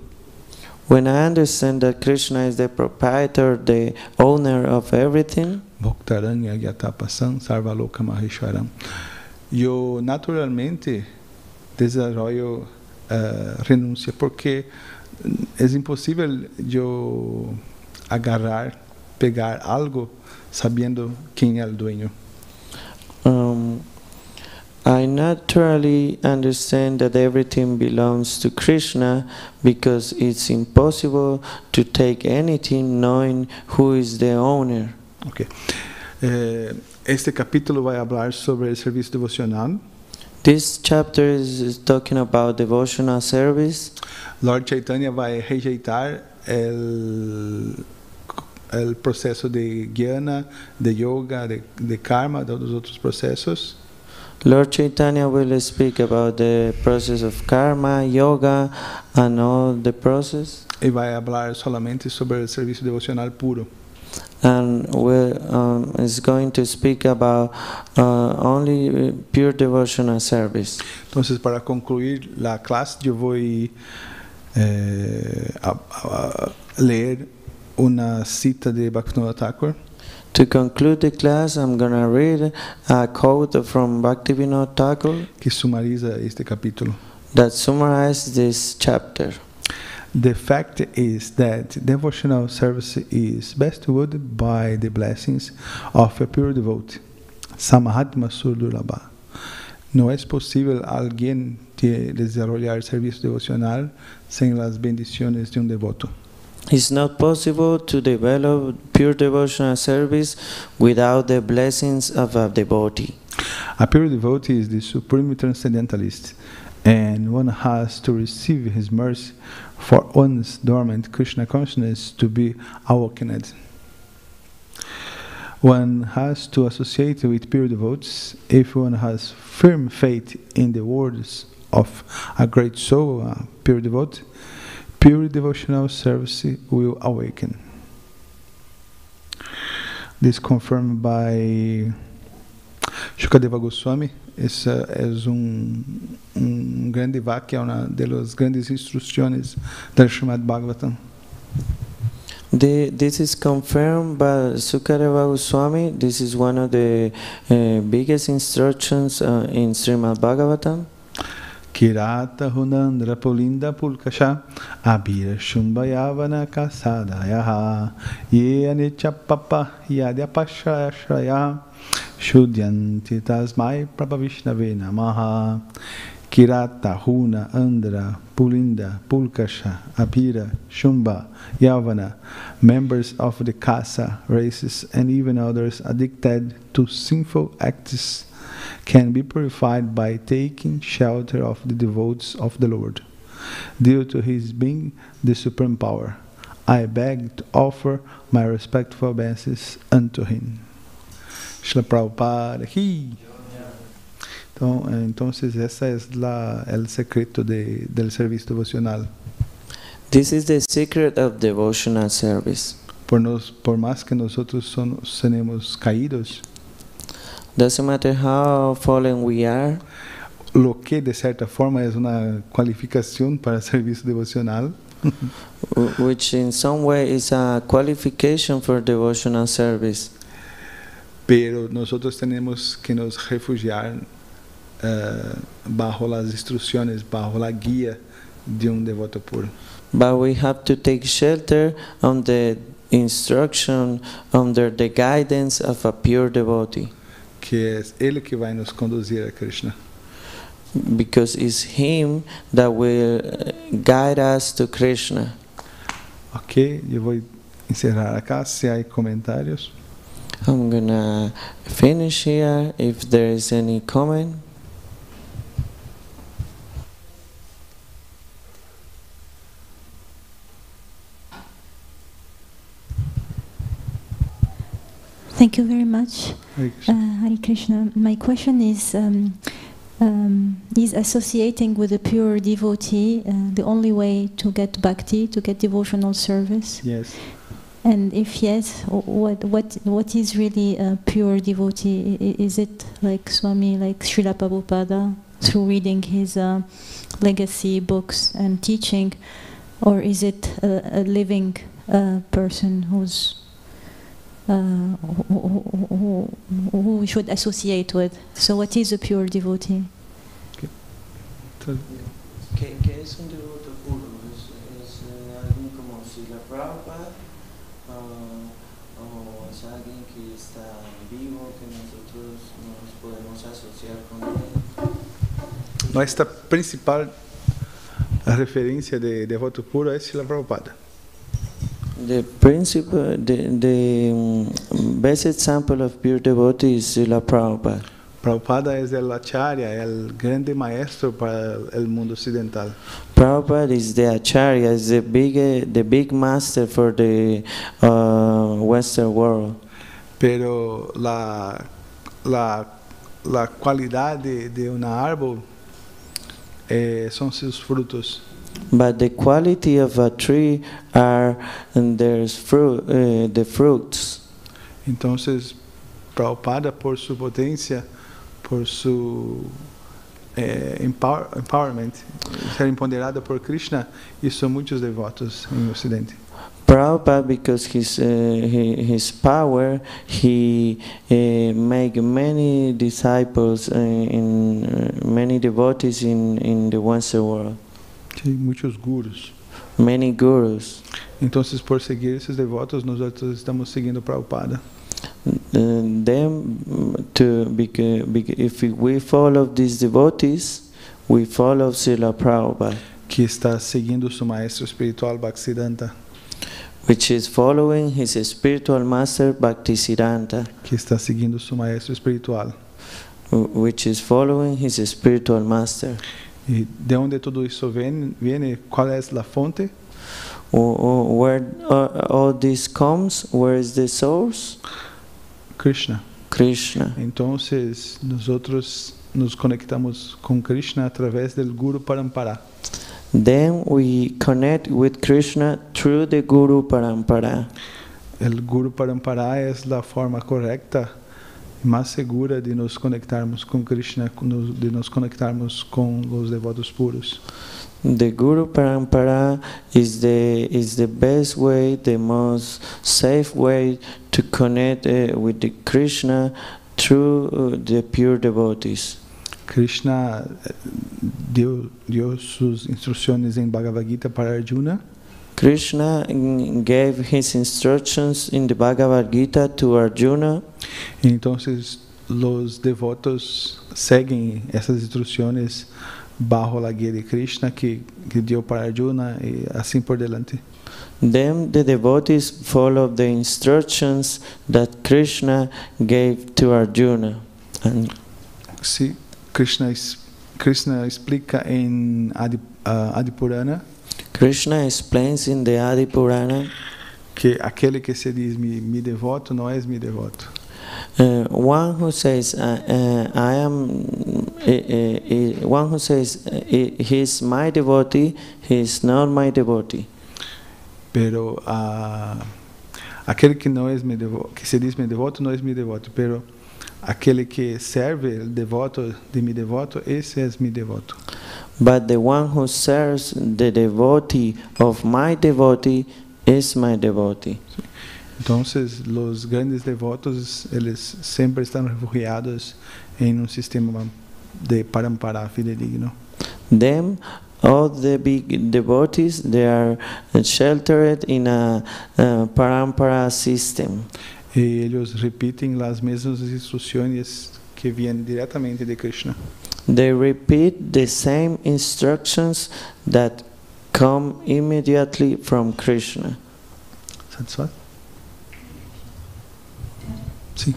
Speaker 3: when I understand that Krishna is the proprietor, the owner of everything,
Speaker 1: Bhaktaranya Gyatapasam Sarvaloka Maheshwaram, eu naturalmente desarrollo renúncia, porque é impossível eu pegar algo sabendo quem é o dueño.
Speaker 3: I naturally understand that everything belongs to Krishna because it's impossible to take anything knowing who is the owner.
Speaker 1: Okay. Este capítulo vai falar sobre o serviço devocional.
Speaker 3: This chapter is talking about devotional service.
Speaker 1: Lord Chaitanya vai rejeitar o processo de jnana, de yoga, de karma, dos outros processos.
Speaker 3: Lord Chaitanya will speak about the process of karma, yoga, and all the process.
Speaker 1: E vai falar solamente sobre o serviço devocional puro.
Speaker 3: And is going to speak about only pure devotional service.
Speaker 1: Então, para concluir a classe, eu vou ler uma cita de Bhaktivinoda Thakur.
Speaker 3: To conclude the class, I'm going to read a quote from Bhaktivinoda Thakur
Speaker 1: que sumariza este capítulo.
Speaker 3: That summarizes this chapter.
Speaker 1: The fact is that devotional service is bestowed by the blessings of a pure devotee. Samahatma Surdurlabha. Não é possível alguém desarrollar serviço devocional sem as bendições de devoto.
Speaker 3: It's not possible to develop pure devotional service without the blessings of a devotee.
Speaker 1: A pure devotee is the supreme transcendentalist, and one has to receive his mercy for one's dormant Krishna consciousness to be awakened. One has to associate with pure devotees if one has firm faith in the words of a great soul, a pure devotee. Pure devotional service will awaken. This confirmed by Shukadeva Goswami. Essa é grande vakya, uma das grandes instruções do Srimad Bhagavatam.
Speaker 3: This is confirmed by Shukadeva Goswami. This is one of the biggest instructions in Srimad Bhagavatam.
Speaker 1: Kirata Hunandra Pulinda Pulkasha Abhira Shumbayavana Kasadayaha Ye Anicha Papa Yadyapashraya Shudyanti Tasmai Prabhavishnave Namaha. Kirata Huna Andra Pulinda Pulkasha Abhira Shumba Yavana, members of the Kasa races and even others addicted to sinful acts, can be purified by taking shelter of the devotees of the Lord. due to his being the supreme power. I beg to offer my respectful obeisances unto him. Srila Prabhupada aqui. Entonces ese es el secreto del servicio devocional.
Speaker 3: This is the secret of devotional service.
Speaker 1: Por más que nosotros seremos caídos,
Speaker 3: Doesn't matter how fallen we are,
Speaker 1: lo que de certa forma es una cualificación para el servicio devocional,
Speaker 3: which in some way is a qualification for devotional service.
Speaker 1: pero nosotros tenemos que nos refugiar bajo las instrucciones, bajo la guía de un devoto puro.
Speaker 3: But we have to take shelter on the instruction, under the guidance of a pure devotee,
Speaker 1: Que es Ele que vai nos conduzir a Krishna.
Speaker 3: because it's Him that will guide us to Krishna.
Speaker 1: Ok, eu vou encerrar acá. Se há comentários.
Speaker 3: I'm gonna finish here. If there is any comment.
Speaker 4: Thank you very much,
Speaker 1: Hare Krishna.
Speaker 4: Hare Krishna. My question is associating with a pure devotee the only way to get bhakti, to get devotional service?
Speaker 1: Yes.
Speaker 4: And if yes, what is really a pure devotee? Is it like Swami, like Srila Prabhupada, through reading his legacy books and teaching, or is it a living person who's who we should associate with? So what is a pure devotee?
Speaker 3: ¿Qué es un devoto puro? ¿Es alguien como Srila Prabhupada? ¿O es alguien que está vivo, que nosotros nos podemos asociar con él?
Speaker 1: Nuestra principal referência de devoto puro é Srila Prabhupada.
Speaker 3: The principle, the best example of pure devotee is Srila Prabhupada.
Speaker 1: Prabhupada é o acharya, é o grande maestro para o mundo ocidental.
Speaker 3: Prabhupada is the acharya, is the big master for the Western world.
Speaker 1: Pero la qualidade de uma árvore são seus frutos.
Speaker 3: But the quality of a tree are there's fruit, the fruits.
Speaker 1: Então, Prabhupada, por sua potência, por seu empowerment, ser empoderado por Krishna, e são muitos devotos em Ocidente.
Speaker 3: Prabhupada, because his power, he make many disciples in many devotees in the Western world.
Speaker 1: Sim, muitos gurus.
Speaker 3: Many gurus.
Speaker 1: Então, por seguir esses devotos, nós estamos seguindo Prabhupada.
Speaker 3: If we follow these devotees, we follow Srila Prabhupada,
Speaker 1: que está seguindo seu maestro espiritual Bhaktisiddhanta,
Speaker 3: which is following his spiritual master Bhaktisiddhanta,
Speaker 1: que está seguindo seu maestro espiritual.
Speaker 3: Which is following his spiritual master.
Speaker 1: E de onde tudo isso vem? Qual é a fonte?
Speaker 3: Where all this comes? Where is the source?
Speaker 1: Krishna.
Speaker 3: Krishna.
Speaker 1: Então, nós outros nos conectamos com Krishna através do Guru Parampara.
Speaker 3: Then we connect with Krishna through the Guru Parampara.
Speaker 1: O Guru Parampara é a forma correta, mais segura de nos conectarmos com Krishna, de nos conectarmos com os devotos puros.
Speaker 3: The Guru Parampara is the best way, the most safe way to connect with the Krishna through the pure devotees.
Speaker 1: Krishna deu suas instruções em Bhagavad Gita para Arjuna.
Speaker 3: Krishna gave his instructions in the Bhagavad Gita to Arjuna.
Speaker 1: Então, os devotos seguem essas instruções bajo la guia de Krishna que deu para Arjuna e assim por diante.
Speaker 3: Then the devotees follow the instructions that Krishna gave to Arjuna. And
Speaker 1: Se Krishna explica em Adipurana
Speaker 3: Krishna explains in the Adi Purana,
Speaker 1: que aquele que se diz me devoto não é me devoto.
Speaker 3: one who says I am, one who says he's my devotee, he's not my devotee.
Speaker 1: Pero aquele que não é me devoto, que se diz me devoto não é me devoto, pero aquele que serve el devoto de mi devoto, esse é mi devoto.
Speaker 3: But the one who serves the devotee of my devotee is my devotee.
Speaker 1: Então, os grandes devotos, eles sempre estão refugiados em sistema de parampara fidedigno.
Speaker 3: Them, all the big devotees, they are sheltered in a parampara system.
Speaker 1: E eles repetem as mesmas instruções que vêm diretamente de Krishna.
Speaker 3: They repeat the same instructions that come immediately from Krishna.
Speaker 1: Satisfaz? Sim.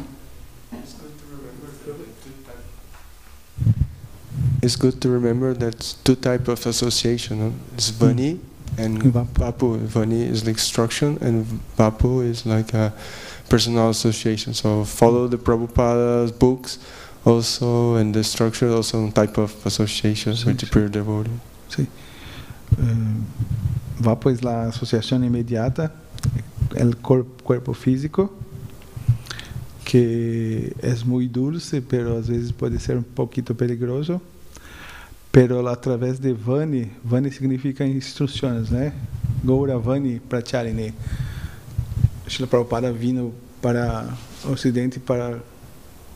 Speaker 2: It's good to remember that two types of association. No? It's Vani and Vapu. Vani is like instruction, and Vapu is like a personal association. So follow the Prabhupada's books also, and the structure also a type of association with the pure devotee.
Speaker 1: Sí. Vapu es la asociación inmediata, el cuerpo físico, que es muy dulce, pero a veces puede ser un poquito peligroso. Pero a través de Vani, Vani significa instruções, né? Gaura Vani Pracharini. Srila Prabhupada vindo para o Ocidente para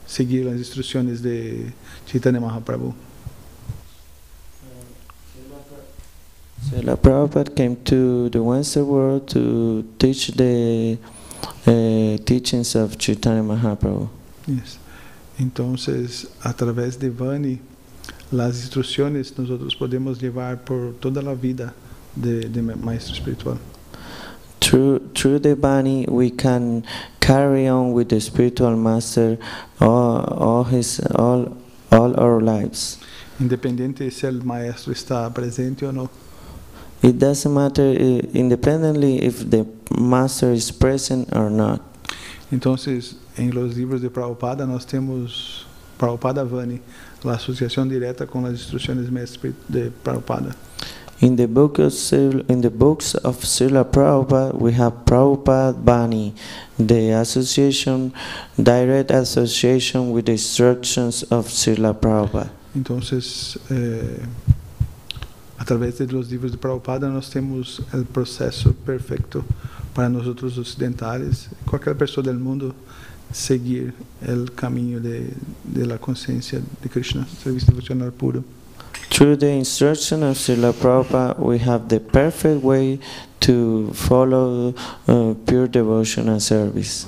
Speaker 1: seguir as instruções de Chaitanya Mahaprabhu.
Speaker 3: Srila Prabhupada came to the Western world to teach the teachings of Chaitanya Mahaprabhu.
Speaker 1: Yes. Então, através de Vani, as instruções nós podemos levar por toda a vida de maestro espiritual.
Speaker 3: Through the Bani, we can carry on with the spiritual master all our lives.
Speaker 1: Independente se o maestro está presente ou não.
Speaker 3: It doesn't matter independently if the master is present or not.
Speaker 1: Então, em los livros de Prabhupada, nós temos Prabhupada Vani, a associação direta com as instruções mestres de Prabhupada.
Speaker 3: In the books of Srila Prabhupada, we have Prabhupada Bani, the direct association with the instructions of Srila Prabhupada.
Speaker 1: Então, através dos livros de Prabhupada, nós temos o processo perfeito para nós outros ocidentais, qualquer pessoa do mundo, seguir o caminho de la consciência de Krishna, serviço devocional puro.
Speaker 3: Through the instruction of Srila Prabhupada, we have the perfect way to follow pure devotional service.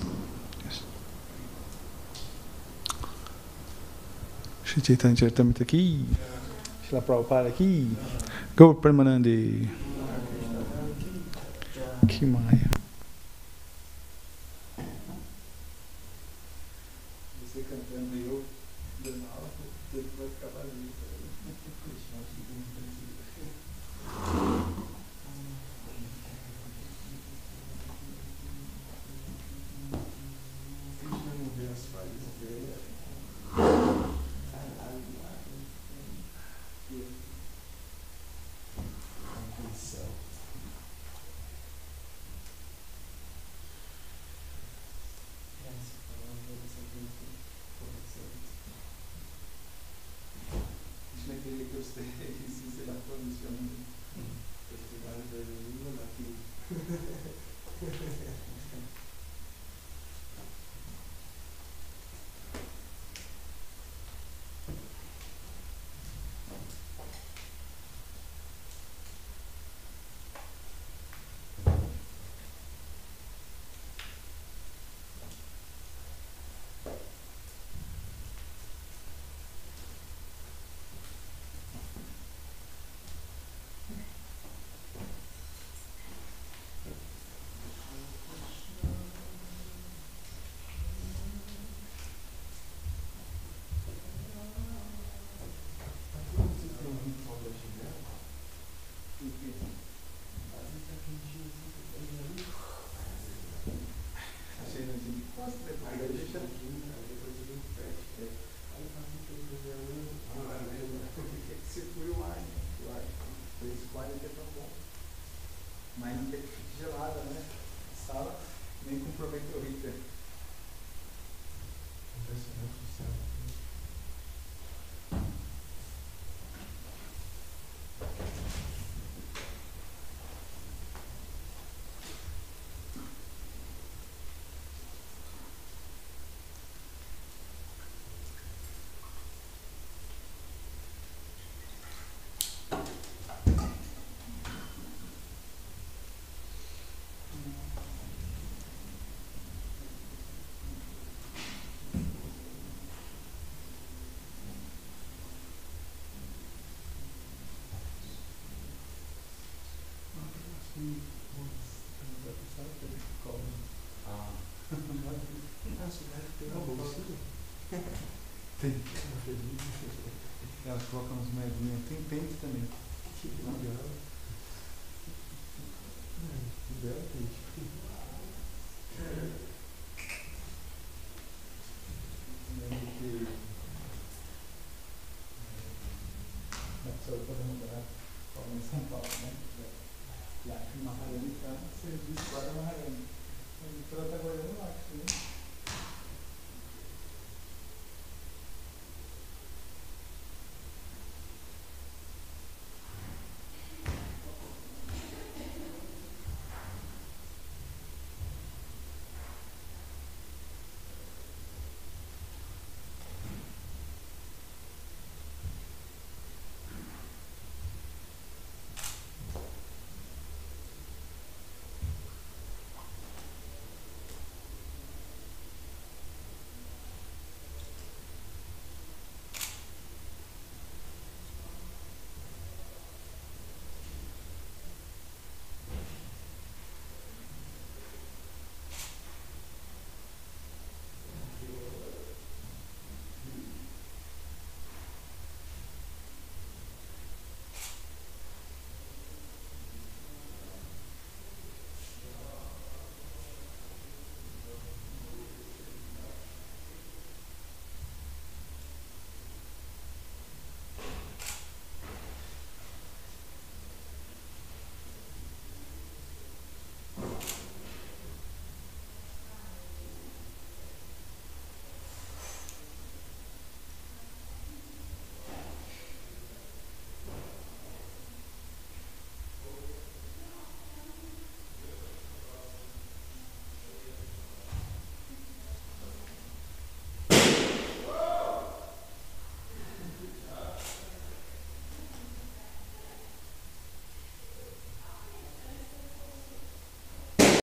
Speaker 1: Shri Chaitanya Charitamrita aqui, Srila Prabhupada aqui, Gaur Premanande, que maia. Você cantando e eu dando aula, tudo vai ficar vazio. Mas não tem que ficar gelada, né? Sala, nem comprometeu o Ritter. Impressionante o céu. Tem. Elas colocam umas moedinhas. Tem pente também. Que legal. Que belo pente.